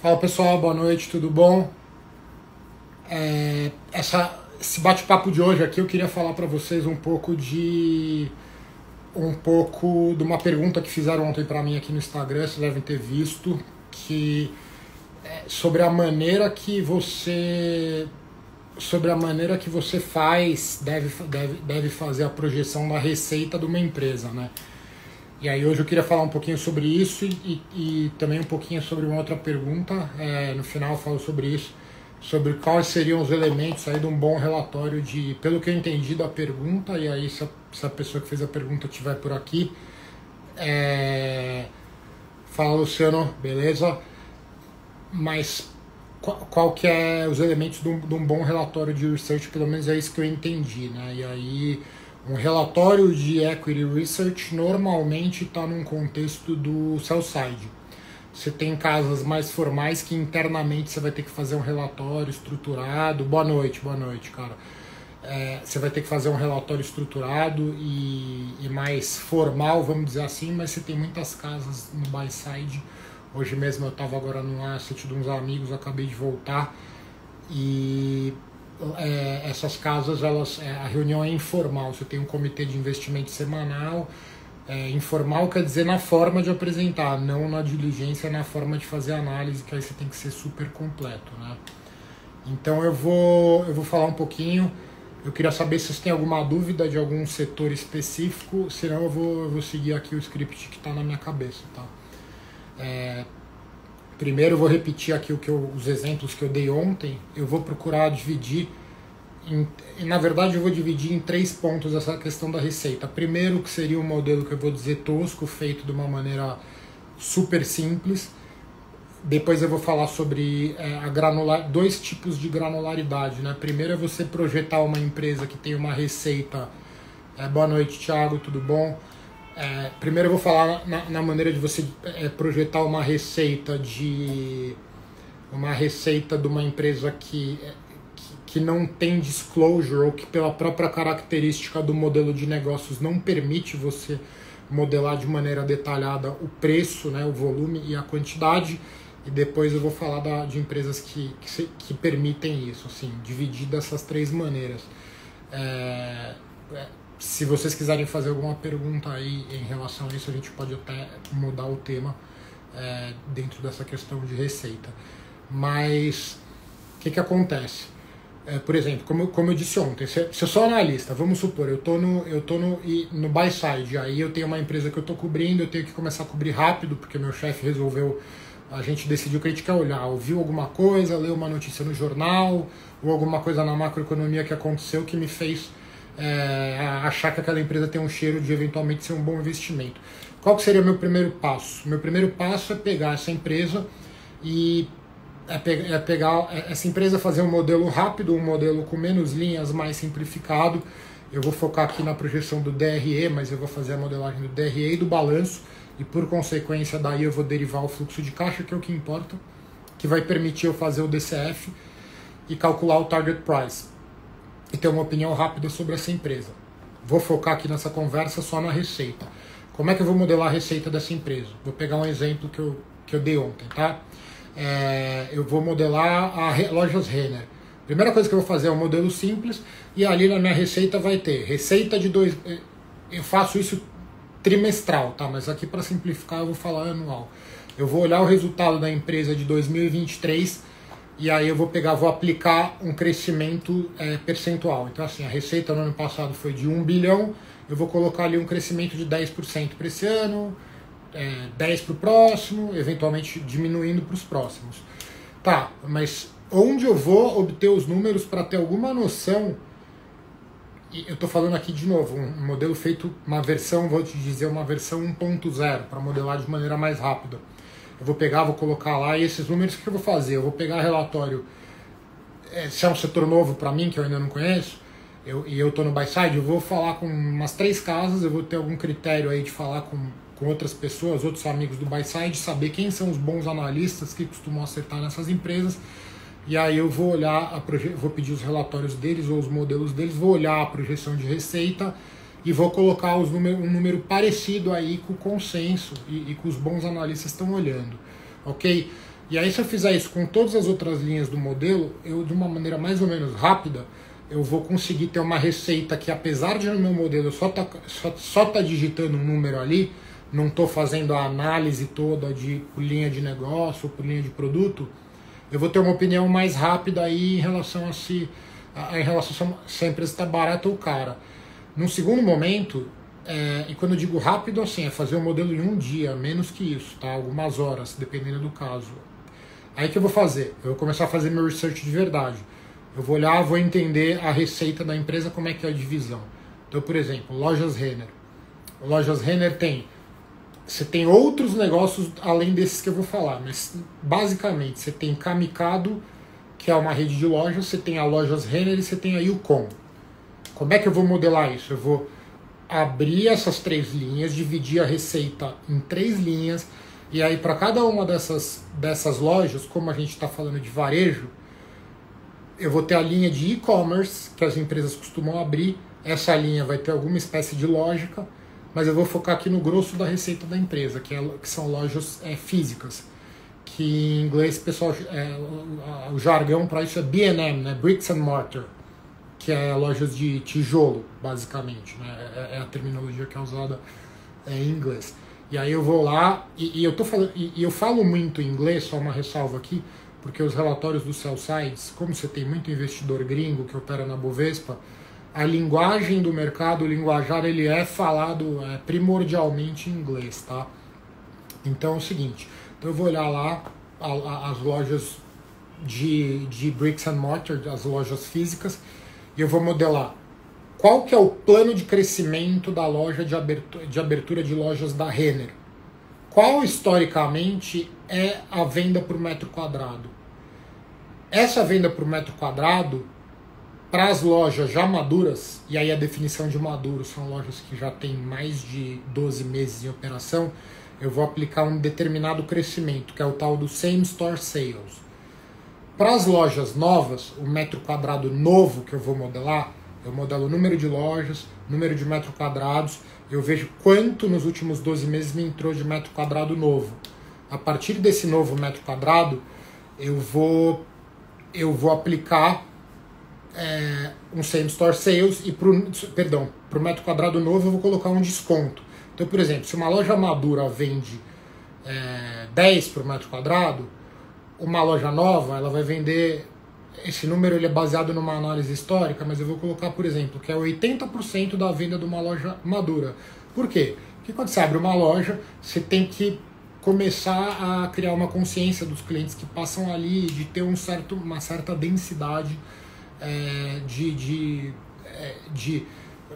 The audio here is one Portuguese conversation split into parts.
Fala pessoal, boa noite, tudo bom? Esse bate-papo de hoje aqui eu queria falar para vocês um pouco de uma pergunta que fizeram ontem para mim aqui no Instagram, vocês devem ter visto, que é sobre a maneira que você deve fazer a projeção da receita de uma empresa, né? E aí hoje eu queria falar um pouquinho sobre isso e também um pouquinho sobre uma outra pergunta. No final eu falo sobre isso, sobre quais seriam os elementos aí de um bom relatório pelo que eu entendi da pergunta, e aí se a pessoa que fez a pergunta estiver por aqui, fala Luciano, beleza? Mas qual que é os elementos de um bom relatório de research, pelo menos é isso que eu entendi, né? E aí um relatório de equity research normalmente está num contexto do sell side. Você tem casas mais formais que internamente você vai ter que fazer um relatório estruturado. Boa noite, cara. Você vai ter que fazer um relatório estruturado e mais formal, vamos dizer assim, mas você tem muitas casas no buy side. Hoje mesmo eu estava agora num asset de uns amigos, acabei de voltar, e essas casas, a reunião é informal, você tem um comitê de investimento semanal. Informal quer dizer na forma de apresentar, não na diligência, na forma de fazer análise, que aí você tem que ser super completo, né? Então eu vou falar um pouquinho. Eu queria saber se vocês têm alguma dúvida de algum setor específico, senão eu vou seguir aqui o script que está na minha cabeça, tá? Primeiro eu vou repetir aqui os exemplos que eu dei ontem. Eu vou procurar dividir, na verdade eu vou dividir em 3 pontos essa questão da receita. Primeiro, que seria um modelo que eu vou dizer tosco, feito de uma maneira super simples. Depois eu vou falar sobre dois tipos de granularidade, né? Primeiro é você projetar uma empresa que tem uma receita. Boa noite, Thiago, tudo bom? Primeiro eu vou falar na maneira de você projetar uma receita de uma empresa que não tem disclosure, ou que pela própria característica do modelo de negócios não permite você modelar de maneira detalhada o preço, né, o volume e a quantidade. E depois eu vou falar de empresas que permitem isso, assim, dividir dessas 3 maneiras. Se vocês quiserem fazer alguma pergunta aí em relação a isso, a gente pode até mudar o tema dentro dessa questão de receita. Mas o que acontece? Por exemplo, como eu disse ontem, se eu sou analista, vamos supor, eu tô no buy side, aí eu tenho uma empresa que eu estou cobrindo, eu tenho que começar a cobrir rápido, porque meu chefe a gente decidiu que a gente quer olhar, ouviu alguma coisa, leu uma notícia no jornal, ou alguma coisa na macroeconomia que aconteceu que me fez achar que aquela empresa tem um cheiro de eventualmente ser um bom investimento. Qual que seria o meu primeiro passo? Meu primeiro passo é pegar essa empresa e pegar essa empresa, fazer um modelo rápido, um modelo com menos linhas, mais simplificado. Eu vou focar aqui na projeção do DRE, mas eu vou fazer a modelagem do DRE e do balanço, e por consequência daí eu vou derivar o fluxo de caixa, que é o que importa, que vai permitir eu fazer o DCF e calcular o target price e ter uma opinião rápida sobre essa empresa. Vou focar aqui nessa conversa só na receita. Como é que eu vou modelar a receita dessa empresa? Vou pegar um exemplo que eu dei ontem, tá? Eu vou modelar a Lojas Renner. Primeira coisa que eu vou fazer é um modelo simples, e ali na minha receita vai ter receita de eu faço isso trimestral, tá? Mas aqui para simplificar eu vou falar anual. Eu vou olhar o resultado da empresa de 2023 e aí eu vou aplicar um crescimento percentual. Então assim, a receita no ano passado foi de 1 bilhão, eu vou colocar ali um crescimento de 10% para esse ano, 10% para o próximo, eventualmente diminuindo para os próximos. Tá, mas onde eu vou obter os números para ter alguma noção? E eu estou falando aqui de novo, um modelo feito, uma versão 1.0, para modelar de maneira mais rápida. Eu vou pegar, vou colocar lá, e esses números, o que eu vou fazer? Eu vou pegar relatório, se é um setor novo para mim, que eu ainda não conheço, e eu estou no buy side, eu vou falar com umas 3 casas, eu vou ter algum critério aí de falar com outras pessoas, outros amigos do buy side, saber quem são os bons analistas que costumam acertar nessas empresas. E aí eu vou olhar, vou pedir os relatórios deles ou os modelos deles, vou olhar a projeção de receita e vou colocar um número parecido aí com o consenso e com os bons analistas estão olhando, ok? E aí, se eu fizer isso com todas as outras linhas do modelo, eu, de uma maneira mais ou menos rápida, eu vou conseguir ter uma receita que, apesar de no meu modelo só tá digitando um número ali, não estou fazendo a análise toda por linha de negócio ou por linha de produto, eu vou ter uma opinião mais rápida aí em relação se a empresa está barata ou cara. Num segundo momento, e quando eu digo rápido, assim, é fazer o modelo em um dia, menos que isso, tá? Algumas horas, dependendo do caso. Aí que eu vou fazer? Eu vou começar a fazer meu research de verdade. Eu vou olhar, vou entender a receita da empresa, como é que é a divisão. Então, por exemplo, Lojas Renner. Lojas Renner você tem outros negócios além desses que eu vou falar, mas basicamente você tem Camicado, que é uma rede de lojas, você tem a Lojas Renner e você tem a Yukon. Como é que eu vou modelar isso? Eu vou abrir essas 3 linhas, dividir a receita em 3 linhas, e aí para cada uma dessas lojas, como a gente está falando de varejo, eu vou ter a linha de e-commerce, que as empresas costumam abrir. Essa linha vai ter alguma espécie de lógica, mas eu vou focar aqui no grosso da receita da empresa, que são lojas físicas, que em inglês, pessoal, o jargão para isso é B&M, né? Bricks and Mortar, que é lojas de tijolo, basicamente, né? É a terminologia que é usada em inglês. E aí eu vou lá, eu falo muito em inglês, só uma ressalva aqui, porque os relatórios do sell sides, como você tem muito investidor gringo que opera na Bovespa, a linguagem do mercado, o linguajar, ele é falado primordialmente em inglês, tá? Então é o seguinte, eu vou olhar lá as lojas de bricks and mortar, as lojas físicas, e eu vou modelar qual que é o plano de crescimento da loja de abertura de lojas da Renner. Qual, historicamente, é a venda por metro quadrado? Essa venda por metro quadrado, para as lojas já maduras, e aí a definição de maduro são lojas que já têm mais de 12 meses em operação, eu vou aplicar um determinado crescimento, que é o tal do same store sales. Para as lojas novas, o metro quadrado novo que eu vou modelar, eu modelo o número de lojas, número de metros quadrados, eu vejo quanto nos últimos 12 meses me entrou de metro quadrado novo. A partir desse novo metro quadrado, eu vou aplicar um same store sales e pro metro quadrado novo eu vou colocar um desconto. Então, por exemplo, se uma loja madura vende 10 por metro quadrado, uma loja nova ela vai vender, esse número ele é baseado numa análise histórica, mas eu vou colocar, por exemplo, que é 80% da venda de uma loja madura. Por quê? Porque quando você abre uma loja, você tem que começar a criar uma consciência dos clientes que passam ali, de ter uma certa densidade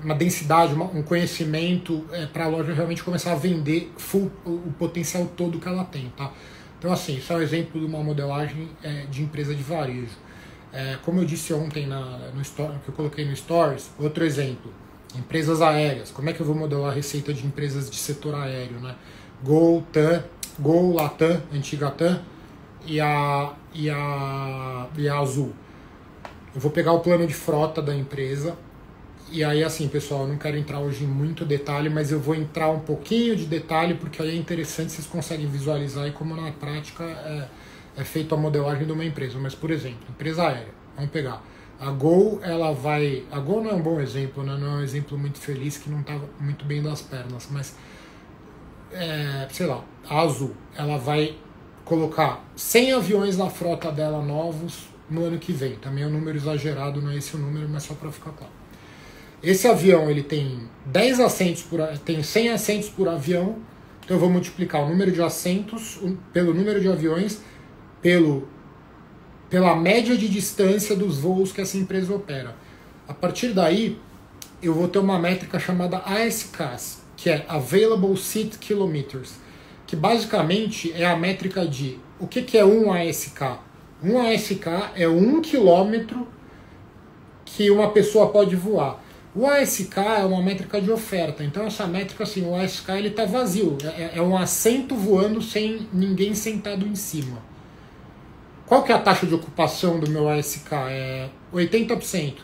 uma densidade, um conhecimento para a loja realmente começar a vender o potencial todo que ela tem, tá? Então, assim, isso é um exemplo de uma modelagem de empresa de varejo. Como eu disse ontem no story, que eu coloquei no Stories, outro exemplo, empresas aéreas. Como é que eu vou modelar a receita de empresas de setor aéreo, né? Gol, Latam, antiga TAM e a Azul. Eu vou pegar o plano de frota da empresa e aí, assim, pessoal, eu não quero entrar hoje em muito detalhe, mas eu vou entrar um pouquinho de detalhe porque aí é interessante, vocês conseguem visualizar e como na prática é feita a modelagem de uma empresa. Mas, por exemplo, empresa aérea, vamos pegar. A Gol, a Gol não é um bom exemplo, né? Não é um exemplo muito feliz, que não está muito bem das pernas, mas, sei lá, a Azul, ela vai colocar 100 aviões na frota dela novos no ano que vem. Também é um número exagerado, não é esse o número, mas só para ficar claro. Esse avião ele tem 10 assentos tem 100 assentos por avião, então eu vou multiplicar o número de assentos pelo número de aviões pela média de distância dos voos que essa empresa opera. A partir daí, eu vou ter uma métrica chamada ASKs, que é Available Seat Kilometers, que basicamente é a métrica de o que é um ASK. Um ASK é 1 quilômetro que uma pessoa pode voar. O ASK é uma métrica de oferta, então essa métrica, assim, o ASK ele está vazio, é um assento voando sem ninguém sentado em cima. Qual que é a taxa de ocupação do meu ASK? É 80%.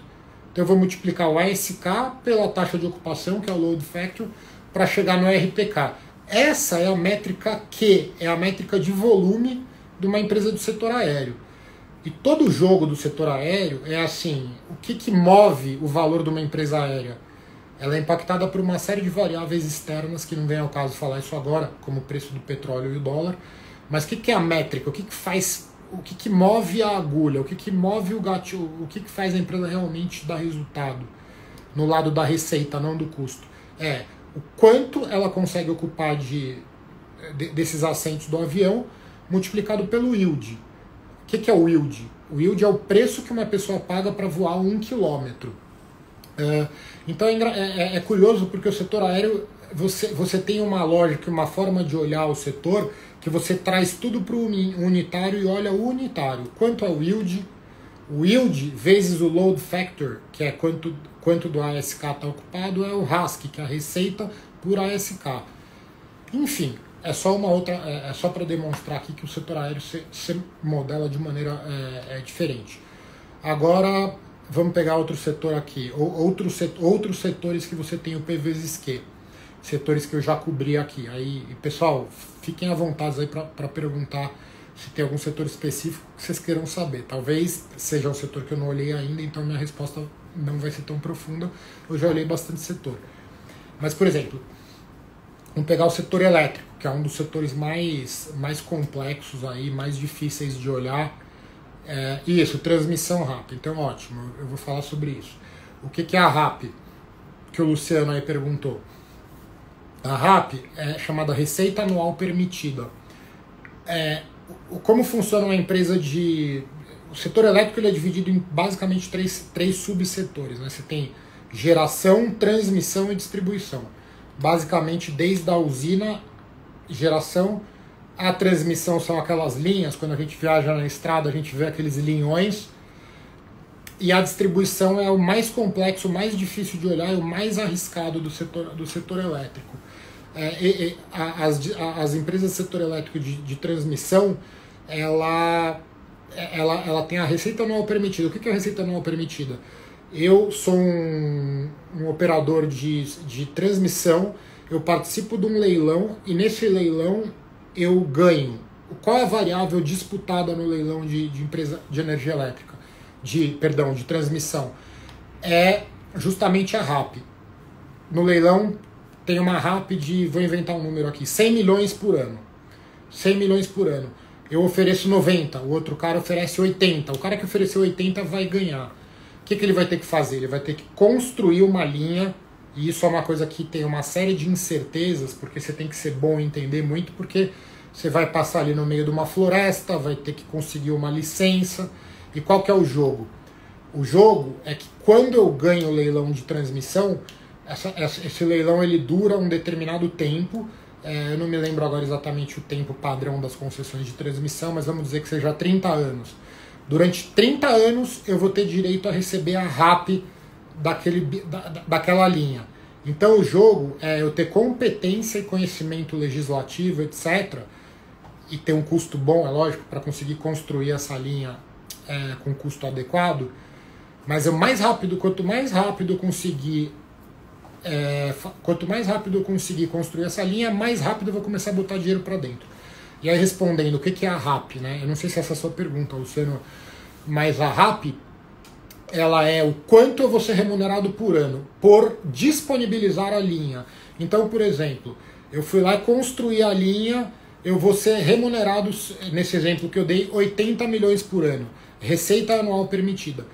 Então eu vou multiplicar o ASK pela taxa de ocupação, que é o Load Factor, para chegar no RPK. Essa é a métrica Q, é a métrica de volume de uma empresa do setor aéreo. E todo jogo do setor aéreo é assim, o que move o valor de uma empresa aérea? Ela é impactada por uma série de variáveis externas, que não vem ao caso falar isso agora, como o preço do petróleo e o dólar, mas o que é a métrica? O que faz, o que move a agulha? O que move o gatilho? O que faz a empresa realmente dar resultado? No lado da receita, não do custo. É o quanto ela consegue ocupar desses assentos do avião, multiplicado pelo yield. O que é o yield? O yield é o preço que uma pessoa paga para voar 1 quilômetro. Então é curioso porque o setor aéreo, você tem uma lógica, uma forma de olhar o setor, que você traz tudo para o unitário e olha o unitário. Quanto é o yield? O yield vezes o load factor, que é quanto do ASK está ocupado, é o RASK, que é a receita por ASK. Enfim, é só uma outra, é só para demonstrar aqui que o setor aéreo se modela de maneira diferente. Agora vamos pegar outro setor aqui, outros setores que você tem o P vezes Q, setores que eu já cobri aqui. Aí, pessoal, fiquem à vontade aí para perguntar se tem algum setor específico que vocês queiram saber. Talvez seja um setor que eu não olhei ainda, então minha resposta não vai ser tão profunda. Eu já olhei bastante setor. Mas, por exemplo, vamos pegar o setor elétrico, que é um dos setores mais complexos aí, mais difíceis de olhar. Isso, transmissão rápida. Então, ótimo, eu vou falar sobre isso. O que é a RAP? Que o Luciano aí perguntou. A RAP é chamada Receita Anual Permitida. Como funciona uma empresa de... O setor elétrico ele é dividido em basicamente três subsetores, né? Você tem geração, transmissão e distribuição. Basicamente, desde a usina, geração, a transmissão são aquelas linhas, quando a gente viaja na estrada a gente vê aqueles linhões, e a distribuição é o mais complexo, o mais difícil de olhar e o mais arriscado do setor elétrico. As empresas do setor elétrico de transmissão, ela tem a receita anual permitida. O que é a receita anual permitida? Eu sou um operador de transmissão, eu participo de um leilão e nesse leilão eu ganho. Qual é a variável disputada no leilão de empresa de energia elétrica? De transmissão? É justamente a RAP. No leilão tem uma RAP de, vou inventar um número aqui, 100 milhões por ano. 100 milhões por ano. Eu ofereço 90, o outro cara oferece 80. O cara que ofereceu 80 vai ganhar. O que ele vai ter que fazer? Ele vai ter que construir uma linha, e isso é uma coisa que tem uma série de incertezas, porque você tem que ser bom e entender muito, porque você vai passar ali no meio de uma floresta, vai ter que conseguir uma licença. E qual que é o jogo? O jogo é que quando eu ganho o leilão de transmissão, esse leilão ele dura um determinado tempo. Eu não me lembro agora exatamente o tempo padrão das concessões de transmissão, mas vamos dizer que seja 30 anos. Durante 30 anos eu vou ter direito a receber a RAP daquela linha. Então o jogo é eu ter competência e conhecimento legislativo, etc., e ter um custo bom, é lógico, para conseguir construir essa linha com custo adequado, mas quanto mais rápido eu conseguir construir essa linha, mais rápido eu vou começar a botar dinheiro para dentro. E aí respondendo, o que é a RAP, né? Eu não sei se essa é a sua pergunta, Luciano, mas a RAP, ela é o quanto eu vou ser remunerado por ano por disponibilizar a linha. Então, por exemplo, eu fui lá e construí a linha, eu vou ser remunerado, nesse exemplo que eu dei, 80 milhões por ano. Receita anual permitida.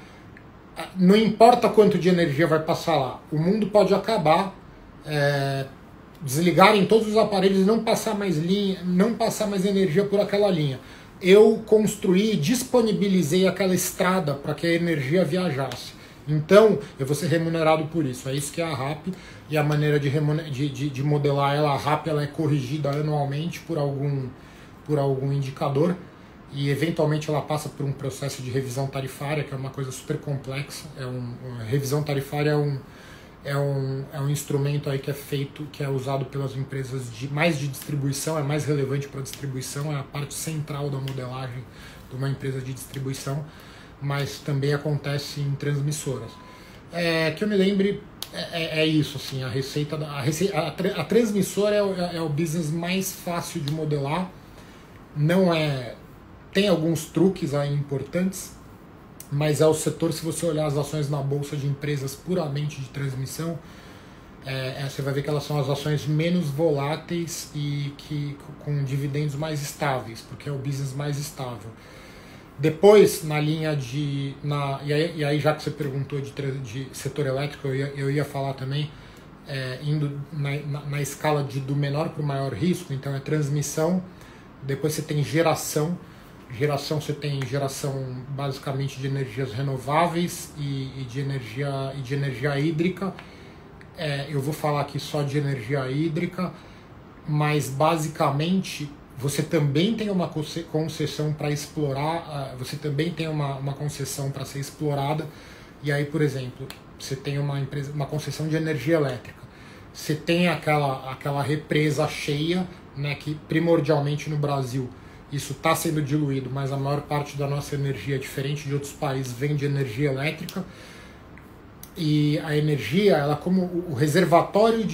Não importa quanto de energia vai passar lá, o mundo pode acabar, desligarem todos os aparelhos e não passar mais linha, não passar mais energia por aquela linha. Eu construí, disponibilizei aquela estrada para que a energia viajasse. Então, eu vou ser remunerado por isso. É isso que é a RAP, e a maneira de modelar ela, a RAP ela é corrigida anualmente por algum indicador, e eventualmente ela passa por um processo de revisão tarifária, que é uma coisa super complexa. Revisão tarifária é um instrumento aí que é feito, que é usado pelas empresas mais de distribuição, é mais relevante para a distribuição, é a parte central da modelagem de uma empresa de distribuição, mas também acontece em transmissoras. Que eu me lembre, isso, assim, a transmissora é o business mais fácil de modelar, não é tem alguns truques aí importantes, mas é o setor, se você olhar as ações na bolsa de empresas puramente de transmissão, você vai ver que elas são as ações menos voláteis e com dividendos mais estáveis, porque é o business mais estável. Depois, na linha de... E aí, já que você perguntou de setor elétrico, eu ia falar também, indo na escala do menor para o maior risco, então é transmissão, depois você tem geração, você tem geração basicamente de energias renováveis e de energia hídrica. Eu vou falar aqui só de energia hídrica, mas basicamente você também tem uma concessão para explorar, você também tem uma concessão para ser explorada, e aí, por exemplo, você tem uma concessão de energia elétrica, você tem aquela represa cheia, né, que primordialmente no Brasil isso está sendo diluído, mas a maior parte da nossa energia, diferente de outros países, vem de energia elétrica. E a energia, ela como o reservatório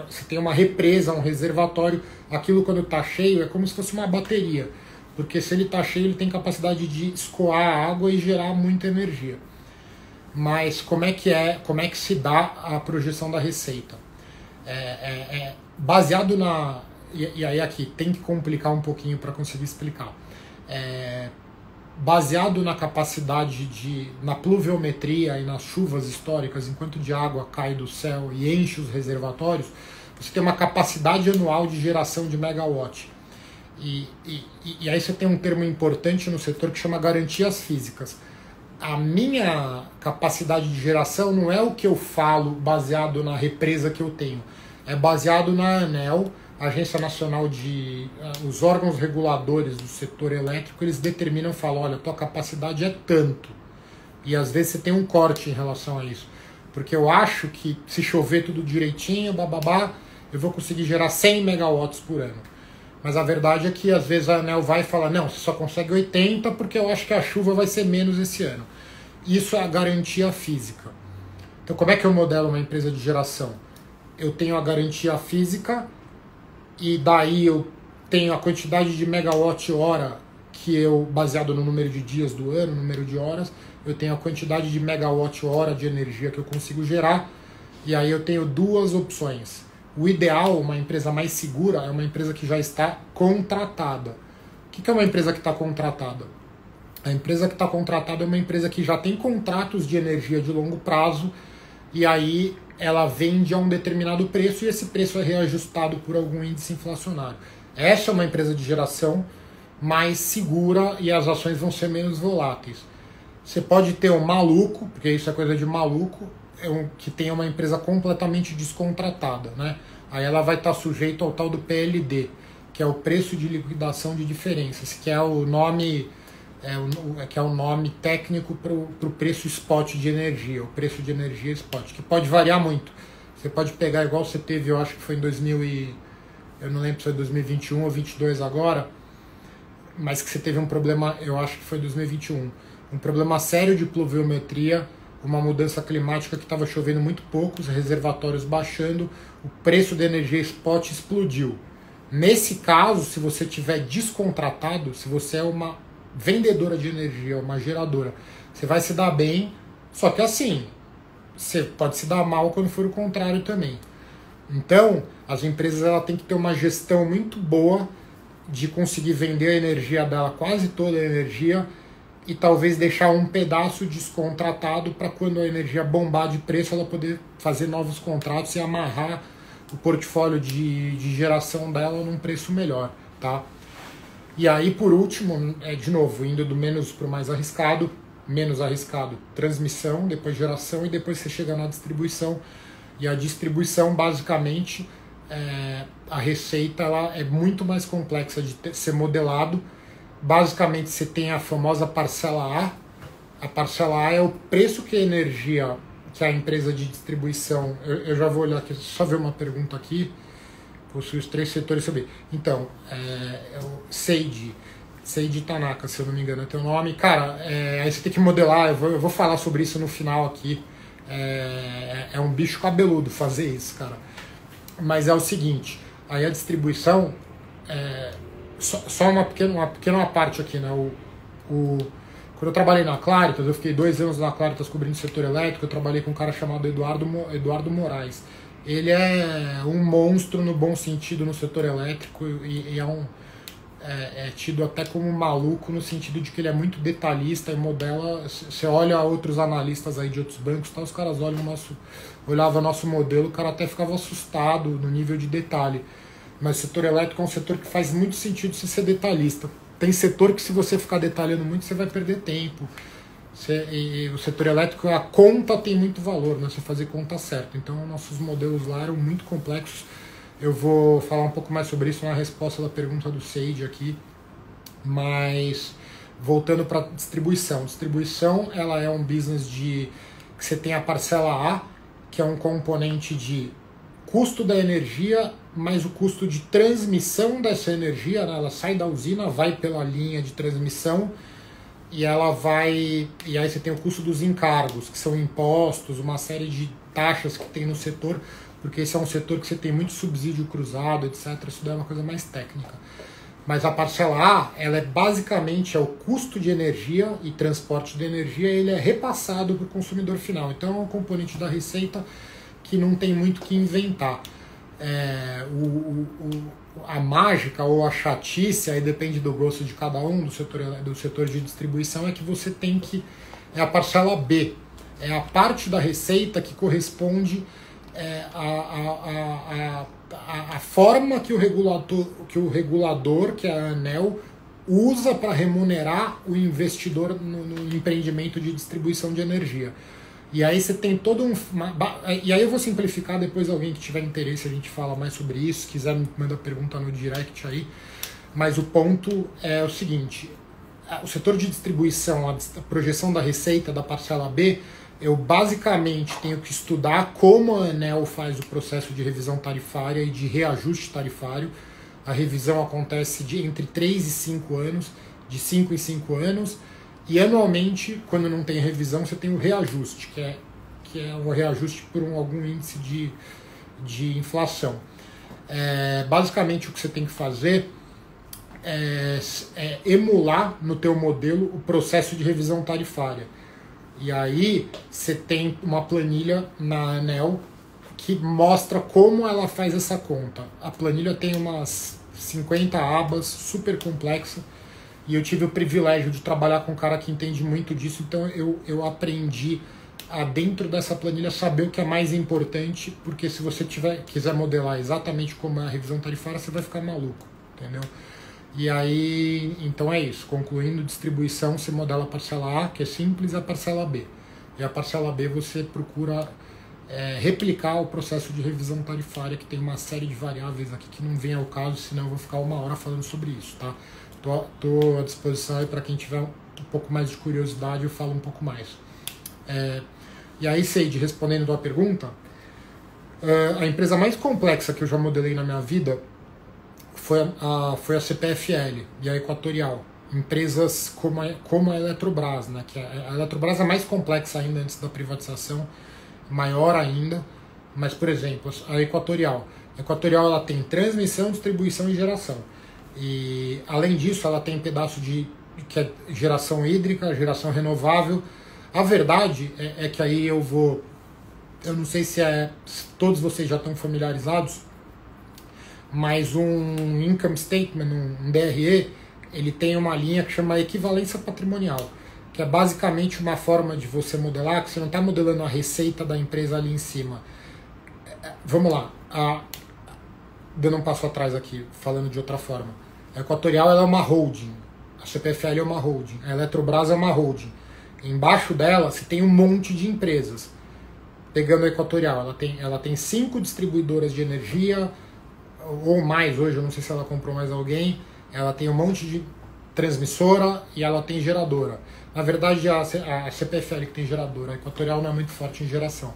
você tem uma represa, um reservatório, aquilo quando está cheio é como se fosse uma bateria, porque se ele está cheio ele tem capacidade de escoar água e gerar muita energia. Mas como é que se dá a projeção da receita? Baseado na... E aí aqui tem que complicar um pouquinho para conseguir explicar. Baseado na capacidade na pluviometria e nas chuvas históricas, enquanto de água cai do céu e enche os reservatórios, você tem uma capacidade anual de geração de megawatt. E aí você tem um termo importante no setor que chama garantias físicas. A minha capacidade de geração não é o que eu falo baseado na represa que eu tenho, é baseado na ANEEL, Agência Nacional os órgãos reguladores do setor elétrico, eles determinam, falam, olha, tua capacidade é tanto. E às vezes você tem um corte em relação a isso. Porque eu acho que se chover tudo direitinho, bababá, eu vou conseguir gerar 100 megawatts por ano. Mas a verdade é que às vezes a ANEEL vai e fala, não, você só consegue 80 porque eu acho que a chuva vai ser menos esse ano. Isso é a garantia física. Então como é que eu modelo uma empresa de geração? Eu tenho a garantia física, e daí eu tenho a quantidade de megawatt-hora que eu, baseado no número de dias do ano, número de horas, eu tenho a quantidade de megawatt-hora de energia que eu consigo gerar, e aí eu tenho duas opções. O ideal, uma empresa mais segura, é uma empresa que já está contratada. O que é uma empresa que está contratada? A empresa que está contratada é uma empresa que já tem contratos de energia de longo prazo, e aí ela vende a um determinado preço e esse preço é reajustado por algum índice inflacionário. Essa é uma empresa de geração mais segura e as ações vão ser menos voláteis. Você pode ter um maluco, porque isso é coisa de maluco, que tem uma empresa completamente descontratada, né? Aí ela vai estar sujeita ao tal do PLD, que é o preço de liquidação de diferenças, que é o nome... que é o nome técnico para o preço spot de energia, o preço de energia spot, que pode variar muito. Você pode pegar igual você teve, eu acho que foi em eu não lembro se foi 2021 ou 2022 agora, mas que você teve um problema, eu acho que foi 2021, um problema sério de pluviometria, uma mudança climática que estava chovendo muito pouco, os reservatórios baixando, o preço da energia spot explodiu. Nesse caso, se você tiver descontratado, se você é uma vendedora de energia, uma geradora, você vai se dar bem, só que assim, você pode se dar mal quando for o contrário também. Então, as empresas têm que ter uma gestão muito boa de conseguir vender a energia dela, quase toda a energia, e talvez deixar um pedaço descontratado para quando a energia bombar de preço, ela poder fazer novos contratos e amarrar o portfólio de geração dela num preço melhor, tá? E aí, por último, de novo, indo do menos para o mais arriscado, transmissão, depois geração e depois você chega na distribuição. E a distribuição, basicamente, a receita ela é muito mais complexa de ser modelado. Basicamente, você tem a famosa parcela A. A parcela A é o preço que a energia, que a empresa de distribuição... Eu já vou olhar aqui, só ver uma pergunta aqui. Possui os 3 setores sobre. Então, o Seiji Tanaka, se eu não me engano é teu nome. Cara, aí você tem que modelar, eu vou falar sobre isso no final aqui. É um bicho cabeludo fazer isso, cara. Mas é o seguinte, aí a distribuição, só uma pequena parte aqui, né? Quando eu trabalhei na Claritas, eu fiquei 2 anos na Claritas cobrindo o setor elétrico, eu trabalhei com um cara chamado Eduardo Moraes. Ele é um monstro no bom sentido no setor elétrico e é tido até como maluco no sentido de que ele é muito detalhista e modela. Você olha outros analistas aí de outros bancos, tá, os caras olhavam nosso modelo, o cara até ficava assustado no nível de detalhe. Mas o setor elétrico é um setor que faz muito sentido você ser detalhista. Tem setor que se você ficar detalhando muito, você vai perder tempo. E o setor elétrico, a conta tem muito valor, né? Você fazer conta certa. Então, nossos modelos lá eram muito complexos. Eu vou falar um pouco mais sobre isso na resposta da pergunta do Seide aqui. Mas, voltando para distribuição. Distribuição, ela é um business que você tem a parcela A, que é um componente de custo da energia, mais o custo de transmissão dessa energia, né? Ela sai da usina, vai pela linha de transmissão, e e aí você tem o custo dos encargos, que são impostos, uma série de taxas que tem no setor, porque esse é um setor que você tem muito subsídio cruzado, etc. Isso daí é uma coisa mais técnica. Mas a parcela A, ela é basicamente o custo de energia e transporte de energia, ele é repassado para o consumidor final. Então é um componente da receita que não tem muito o que inventar. A mágica ou a chatice, aí depende do gosto de cada um do setor de distribuição, é que você tem que... É a parcela B, é a parte da receita que corresponde a forma que o regulador, que é a ANEEL, usa para remunerar o investidor no empreendimento de distribuição de energia. E aí você tem todo e aí eu vou simplificar, depois alguém que tiver interesse a gente fala mais sobre isso, se quiser me manda pergunta no direct aí. Mas o ponto é o seguinte, o setor de distribuição, a projeção da receita da parcela B, eu basicamente tenho que estudar como a ANEEL faz o processo de revisão tarifária e de reajuste tarifário. A revisão acontece entre 3 e 5 anos, de 5 em 5 anos, e anualmente, quando não tem revisão, você tem o reajuste, que é um reajuste por algum índice de inflação. Basicamente o que você tem que fazer é emular no teu modelo o processo de revisão tarifária. E aí você tem uma planilha na ANEEL que mostra como ela faz essa conta. A planilha tem umas 50 abas, super complexa, e eu tive o privilégio de trabalhar com um cara que entende muito disso, então eu aprendi a, dentro dessa planilha, saber o que é mais importante, porque se você quiser modelar exatamente como é a revisão tarifária, você vai ficar maluco, entendeu? E aí, então é isso. Concluindo, distribuição, você modela a parcela A, que é simples, e a parcela B. E a parcela B você procura replicar o processo de revisão tarifária, que tem uma série de variáveis aqui que não vem ao caso, senão eu vou ficar 1 hora falando sobre isso, tá? Tô à disposição aí para quem tiver um pouco mais de curiosidade, eu falo um pouco mais. E aí, Seide, respondendo a tua pergunta, a empresa mais complexa que eu já modelei na minha vida foi a CPFL e a Equatorial. Empresas como a Eletrobras, né? Que a Eletrobras é mais complexa ainda antes da privatização, maior ainda, mas, por exemplo, a Equatorial. A Equatorial ela tem transmissão, distribuição e geração. E, além disso, ela tem pedaço que é geração hídrica, geração renovável. A verdade é que aí eu não sei se todos vocês já estão familiarizados, mas um income statement, um DRE, ele tem uma linha que chama equivalência patrimonial, que é basicamente uma forma de você modelar, que você não está modelando a receita da empresa ali em cima. Vamos lá, dando um passo atrás aqui, falando de outra forma. A Equatorial ela é uma holding, a CPFL é uma holding, a Eletrobras é uma holding. Embaixo dela você tem um monte de empresas. Pegando a Equatorial, ela tem 5 distribuidoras de energia, ou mais hoje, eu não sei se ela comprou mais alguém. Ela tem um monte de transmissora e ela tem geradora. Na verdade, a CPFL que tem geradora, a Equatorial não é muito forte em geração.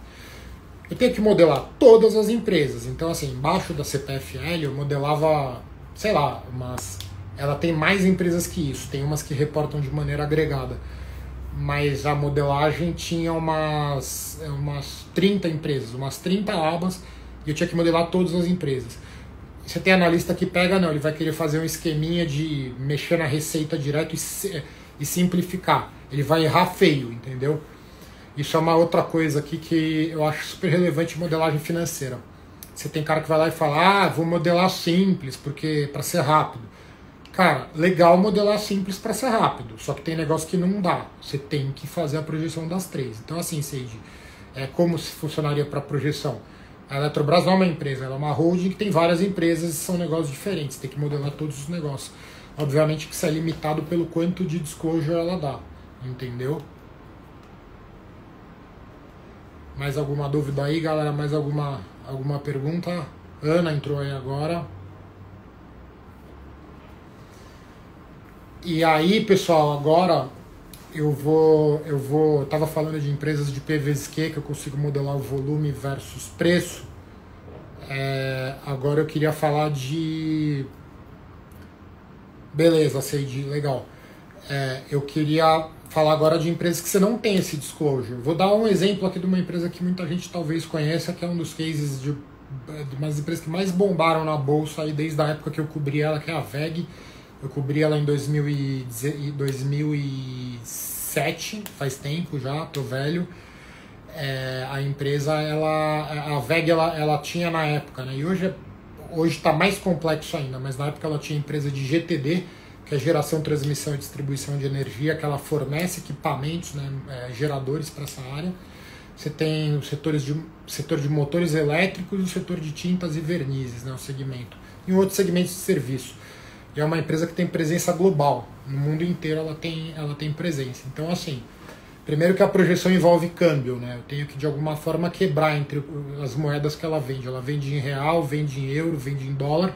Eu tenho que modelar todas as empresas. Então, assim, embaixo da CPFL eu modelava, sei lá, ela tem mais empresas que isso. Tem umas que reportam de maneira agregada. Mas a modelagem tinha umas 30 empresas, umas 30 abas, e eu tinha que modelar todas as empresas. Você tem analista que pega, não, ele vai querer fazer um esqueminha de mexer na receita direto e simplificar. Ele vai errar feio, entendeu? Isso é uma outra coisa aqui que eu acho super relevante em modelagem financeira. Você tem cara que vai lá e fala, vou modelar simples, porque para ser rápido. Cara, legal modelar simples para ser rápido, só que tem negócio que não dá. Você tem que fazer a projeção das três. Então assim, Seiji, como se funcionaria para projeção? A Eletrobras não é uma empresa, ela é uma holding que tem várias empresas e são negócios diferentes, tem que modelar todos os negócios. Obviamente que isso é limitado pelo quanto de disclosure ela dá, entendeu? Mais alguma dúvida aí, galera? Mais alguma pergunta? Ana entrou aí agora. E aí, pessoal, agora eu tava falando de empresas de P vezes Q, que eu consigo modelar o volume versus preço. Agora eu queria falar de... Beleza, Seiji, legal. Eu queria falar agora de empresas que você não tem esse disclosure. Vou dar um exemplo aqui de uma empresa que muita gente talvez conheça, que é um dos cases de umas empresas que mais bombaram na bolsa aí desde a época que eu cobri ela, que é a VEG. Eu cobri ela em 2007, faz tempo já, tô velho. A empresa, a VEG, ela tinha na época, né? E hoje está mais complexo ainda, mas na época ela tinha empresa de GTD, que é geração, transmissão e distribuição de energia, que ela fornece equipamentos, né, geradores para essa área. Você tem o setor de motores elétricos e o setor de tintas e vernizes, né, o segmento. E um outro segmento de serviço. E é uma empresa que tem presença global. No mundo inteiro ela tem presença. Então, assim, primeiro que a projeção envolve câmbio, né? Eu tenho que, de alguma forma, quebrar entre as moedas que ela vende. Ela vende em real, vende em euro, vende em dólar.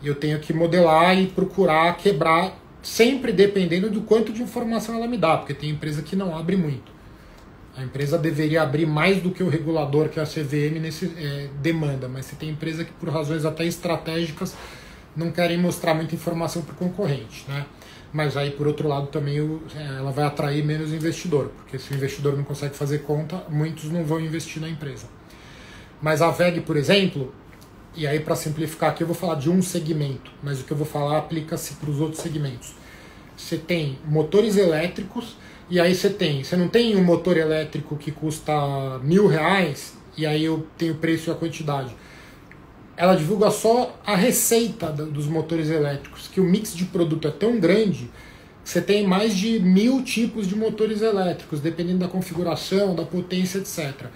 E eu tenho que modelar e procurar quebrar, sempre dependendo do quanto de informação ela me dá, porque tem empresa que não abre muito. A empresa deveria abrir mais do que o regulador, que é a CVM, demanda, mas você tem empresa que, por razões até estratégicas, não querem mostrar muita informação para o concorrente, né? Mas aí, por outro lado, também ela vai atrair menos investidor, porque se o investidor não consegue fazer conta, muitos não vão investir na empresa. Mas a VEG, por exemplo, e aí para simplificar aqui eu vou falar de um segmento, mas o que eu vou falar aplica-se para os outros segmentos. Você tem motores elétricos, e aí você não tem um motor elétrico que custa R$1.000, e aí eu tenho o preço e a quantidade. Ela divulga só a receita dos motores elétricos, que o mix de produto é tão grande que você tem mais de 1.000 tipos de motores elétricos, dependendo da configuração, da potência, etc.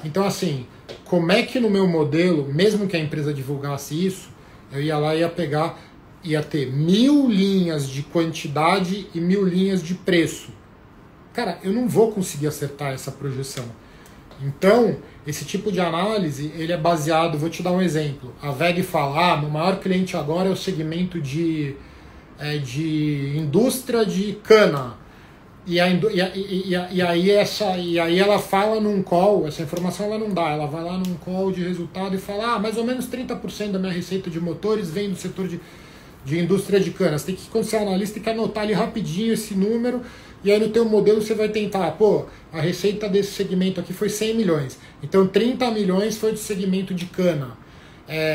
Então, assim, como é que no meu modelo, mesmo que a empresa divulgasse isso, eu ia lá e ia ter 1.000 linhas de quantidade e 1.000 linhas de preço. Cara, eu não vou conseguir acertar essa projeção. Então, esse tipo de análise, ele é baseado, vou te dar um exemplo. A VEG fala, meu maior cliente agora é o segmento de indústria de cana. E aí ela fala num call, essa informação ela não dá, ela vai lá num call de resultado e fala, mais ou menos 30% da minha receita de motores vem do setor de indústria de cana. Você tem que, quando você é analista, tem que anotar ali rapidinho esse número, e aí no teu modelo você vai tentar, a receita desse segmento aqui foi 100 milhões, então 30 milhões foi do segmento de cana.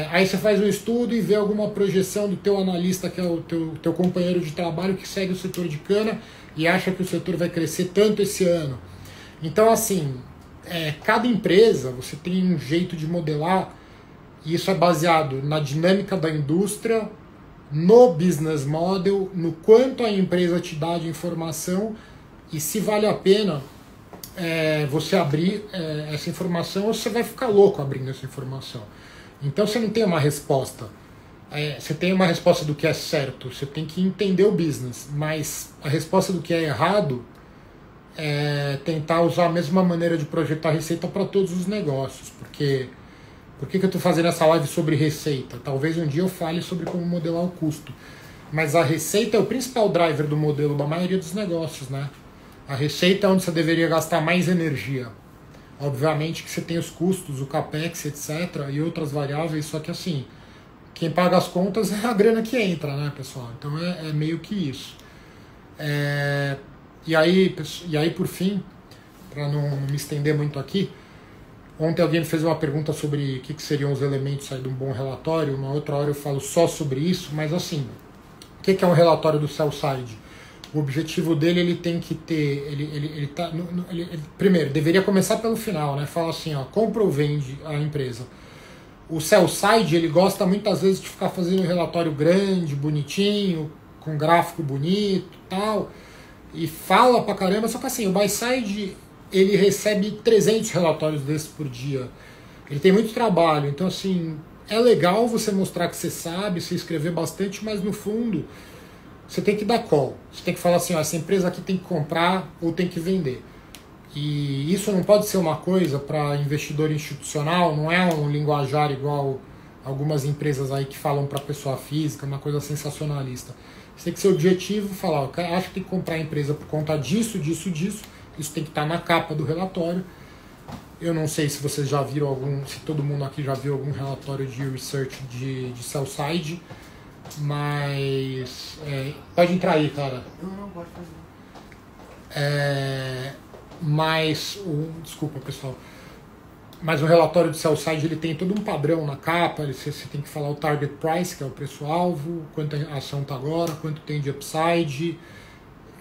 Aí você faz um estudo e vê alguma projeção do teu analista, que é o teu companheiro de trabalho que segue o setor de cana, e acha que o setor vai crescer tanto esse ano. Então, assim, cada empresa, você tem um jeito de modelar, e isso é baseado na dinâmica da indústria, no business model, no quanto a empresa te dá de informação, e se vale a pena você abrir essa informação, ou você vai ficar louco abrindo essa informação. Então você não tem uma resposta. Você tem uma resposta do que é certo, você tem que entender o business, mas a resposta do que é errado é tentar usar a mesma maneira de projetar receita para todos os negócios. Porque por que eu estou fazendo essa live sobre receita? Talvez um dia eu fale sobre como modelar o custo. Mas a receita é o principal driver do modelo da maioria dos negócios, né? A receita é onde você deveria gastar mais energia. Obviamente que você tem os custos, o capex, etc. e outras variáveis, só que assim, quem paga as contas é a grana que entra, né, pessoal? Então é meio que isso. E aí, por fim, para não me estender muito aqui, Ontem alguém me fez uma pergunta sobre o que seriam os elementos aí de um bom relatório. Uma outra hora eu falo só sobre isso, mas assim, o que é um relatório do sell side? O objetivo dele, ele tem que ter, primeiro, deveria começar pelo final, né? Fala assim, ó, compra ou vende a empresa. O sell side, ele gosta muitas vezes de ficar fazendo um relatório grande, bonitinho, com gráfico bonito, tal, e fala pra caramba, só que assim, o buy side, ele recebe 300 relatórios desses por dia. Ele tem muito trabalho, então assim, é legal você mostrar que você sabe, você escrever bastante, mas no fundo você tem que dar call. Você tem que falar assim, ó, essa empresa aqui tem que comprar ou tem que vender. E isso não pode ser uma coisa para investidor institucional, não é um linguajar igual algumas empresas aí que falam para pessoa física, uma coisa sensacionalista. Você tem que ser objetivo, falar, ó, acho que tem que comprar a empresa por conta disso, disso, disso. Isso tem que estar na capa do relatório. Eu não sei se vocês já viram se todo mundo aqui já viu algum relatório de research de sell side. Mas pode entrar aí, cara. Não pode fazer. Desculpa, pessoal. Mas o relatório de sell side, ele tem todo um padrão na capa. Você tem que falar o target price, que é o preço-alvo, quanto a ação está agora, quanto tem de upside.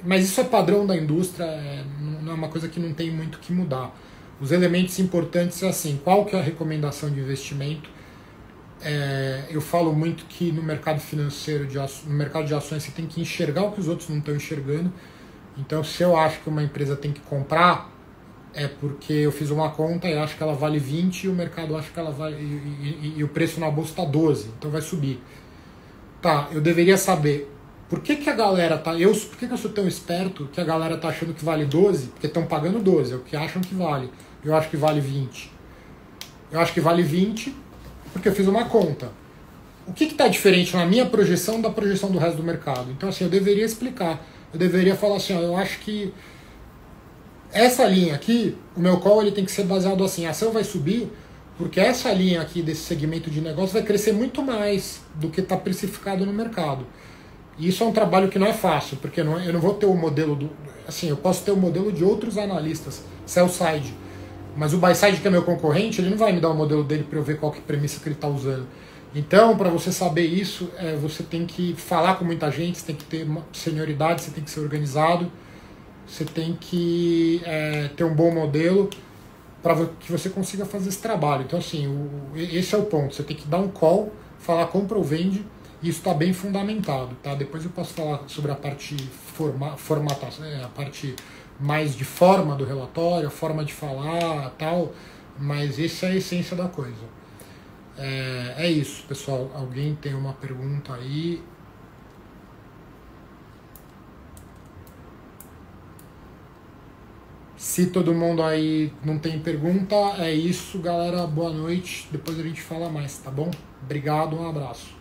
Mas isso é padrão da indústria, não é uma coisa que não tem muito o que mudar. Os elementos importantes é assim, qual que é a recomendação de investimento? Eu falo muito que no mercado financeiro, no mercado de ações, você tem que enxergar o que os outros não estão enxergando. Então, se eu acho que uma empresa tem que comprar, é porque eu fiz uma conta e acho que ela vale 20 e o mercado acha que ela vale. E o preço na bolsa está 12, então vai subir. Tá, eu deveria saber por que a galera tá. Por que eu sou tão esperto que a galera tá achando que vale 12? Porque estão pagando 12, é o que acham que vale. Eu acho que vale 20. Eu acho que vale 20. Porque eu fiz uma conta. O que está diferente na minha projeção da projeção do resto do mercado? Então, assim, eu deveria explicar. Eu deveria falar assim, ó, eu acho que essa linha aqui, o meu call, ele tem que ser baseado assim, a ação vai subir porque essa linha aqui desse segmento de negócio vai crescer muito mais do que está precificado no mercado. E isso é um trabalho que não é fácil, porque eu não vou ter o modelo assim, eu posso ter o modelo de outros analistas, sell side. Mas o buy side, que é meu concorrente, ele não vai me dar o modelo dele para eu ver qual que é a premissa que ele está usando. Então, para você saber isso, você tem que falar com muita gente, você tem que ter senioridade, você tem que ser organizado, você tem que ter um bom modelo para que você consiga fazer esse trabalho. Então, assim, esse é o ponto. Você tem que dar um call, falar compra ou vende, e isso está bem fundamentado. Tá? Depois eu posso falar sobre a parte formatação, a parte mais de forma do relatório, a forma de falar, tal, mas essa é a essência da coisa. É isso, pessoal. Alguém tem uma pergunta aí? Se todo mundo aí não tem pergunta, é isso, galera. Boa noite. Depois a gente fala mais, tá bom? Obrigado, um abraço.